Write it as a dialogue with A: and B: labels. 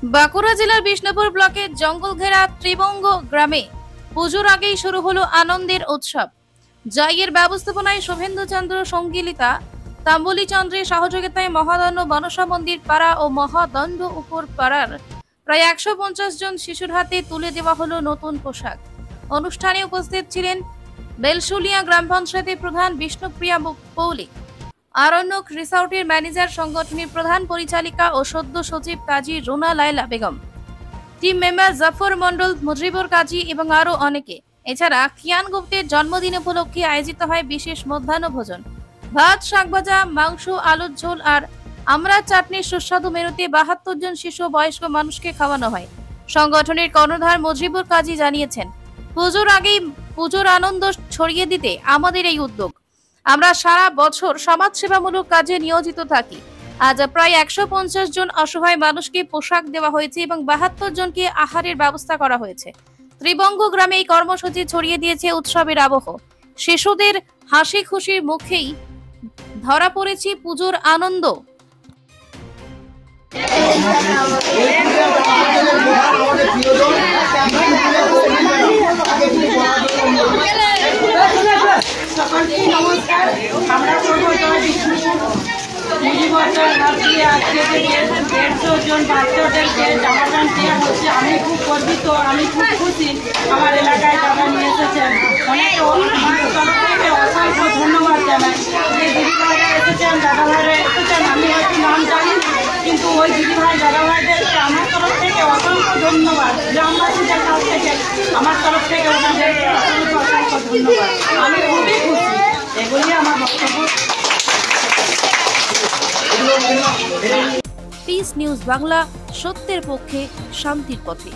A: বাঁকুড়া জেলার বিষ্ণুপুর ব্লকের জঙ্গল ঘেরা ত্রিবঙ্গ গ্রামে পুজোর আগেই শুরু হলো আনন্দের উৎসব। জাইয়ের ব্যবস্থাপনায় শুভেন্দু চন্দ্র সঙ্গীলিতা তাম্বুলি চন্দ্রের সহযোগিতায় মহাদণ্ড মনসা মন্দির পাড়া ও মহাদণ্ড উপর পাড়ার প্রায় 150 জন শিশুর হাতে তুলে দেওয়া হলো নতুন পোশাক। অনুষ্ঠানে উপস্থিত ছিলেন বেলশুলিয়া গ্রাম পঞ্চায়েতের প্রধান বিষ্ণুপ্রিয়া পৌলিক, আরণ্যক রিসর্টের ম্যানেজার, সংগঠনের প্রধান পরিচালিকা ও সদ্য সচিব কাজী রুনা লায়লা বেগম, টিম মেম্বার জাফর মন্ডল, মুজিবুর কাজী এবং আরো অনেকে। এছাড়া কিয়ান গুপ্তের জন্মদিন উপলক্ষে আয়োজিত হয় বিশেষ মধ্যাহ্ন ভোজন। ভাত, শাকভাজা, মাংস, আলুর ঝোল আর আমরা চাটনির সুস্বাদু মেনুতে 72 জন শিশু বয়স্ক মানুষকে খাওয়ানো হয়। সংগঠনের কর্ণধার মুজিবুর কাজী জানিয়েছেন, পুজোর আগেই পুজোর আনন্দ ছড়িয়ে দিতে আমাদের এই উদ্যোগ। আমরা সারা বছর সমাজসেবামূলক কাজে নিয়োজিত থাকি। আজ প্রায় 150 জন অসহায় মানুষকে পোশাক দেওয়া হয়েছে এবং 72 জনকে আহারের ব্যবস্থা করা হয়েছে। ত্রিবঙ্গ গ্রামে এই কর্মসূচি ছড়িয়ে দিয়েছে উৎসবের আবহ। শিশুদের হাসি খুশির মুখেই ধরা পড়েছে পুজোর আনন্দ।
B: নমস্কার, আমরা আজকে 150 জন বাচ্চাদেরকে জামা প্যান্ট দেওয়া হচ্ছে। আমি খুব গর্বিত, আমি খুব খুশি। আমার এলাকায় যারা নিয়ে এসেছেন অনেক আমার তরফ থেকে অসংখ্য ধন্যবাদ জানাই। যে দিদিভাইরা এসেছেন, দাদাভাইরা এসেছেন, আমি হয়তো নাম জানি না, কিন্তু ওই দিদিভাই দাদাভাইদেরকে আমার তরফ থেকে অসংখ্য ধন্যবাদ। গ্রামবাসীদের কাছ থেকে আমার তরফ থেকে ওনাদেরকে অসংখ্য ধন্যবাদ। আমি খুবই খুশি। এগুলি আমার বক্তব্য।
A: পিস নিউজ বাংলা, সত্যের পক্ষে, শান্তির পথে।